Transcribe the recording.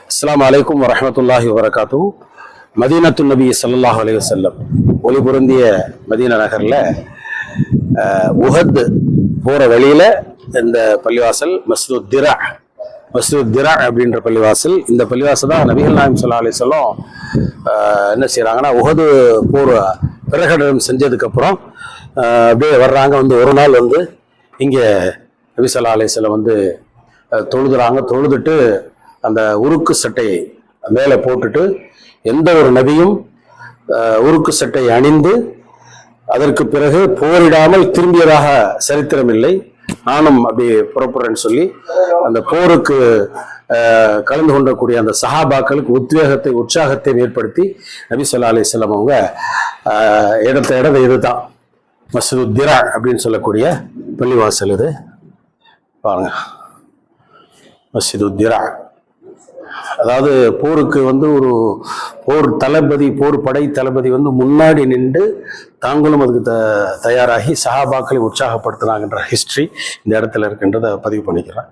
அஸ்ஸலாமு அலைக்கும் வரஹ்மத்துல்லாஹி வபரகாத்துஹு. மதீனத்து நபி ஸல்லல்லாஹு அலைஹி வஸல்லம் ஒளி பொருந்திய மதீனா நகர்ல உஹத் போற வழியில இந்த பள்ளிவாசல் மஸ்ஜிதுத் திரா அப்படின்ற பள்ளிவாசல். இந்த பள்ளிவாசல் தான் நபிகள் நாயகம் ஸல்லல்லாஹு அலைஹி வஸல்லம் என்ன செய்யறாங்கன்னா, உஹது போர் பிரகடனம் செஞ்சதுக்கு அப்புறம் அப்படியே வர்றாங்க. ஒரு நாள் இங்கே நபி ஸல்லல்லாஹு அலைஹி வஸல்லம் தொழுதுறாங்க. தொழுதுட்டு அந்த உருக்கு சட்டையை மேலே போட்டுட்டு, எந்த ஒரு நபியும் உருக்கு சட்டை அணிந்து அதற்கு பிறகு போரிடாமல் திரும்பியதாக சரித்திரம் இல்லை, நானும் அப்படி புறப்படுறேன்னு சொல்லி அந்த போருக்கு கலந்து கொண்டக்கூடிய அந்த சஹாபாக்களுக்கு உற்சாகத்தை ஏற்படுத்தி நபி ஸல்லல்லாஹு அலைஹி வஸல்லம் அவங்க இடம் இதுதான் மஸ்ஜிதுத் திரா அப்படின்னு சொல்லக்கூடிய பள்ளிவாசல். இது பாருங்க, மஸ்ஜிதுத் திரா. அதாவது போருக்கு ஒரு போர் படை தளபதி முன்னாடி நின்று தாங்களும் அதுக்கு தயாராகி சஹாபாக்களை உற்சாகப்படுத்தினாங்கன்ற ஹிஸ்டரி இந்த இடத்துல இருக்குன்றதை பதிவு பண்ணிக்கிறேன்.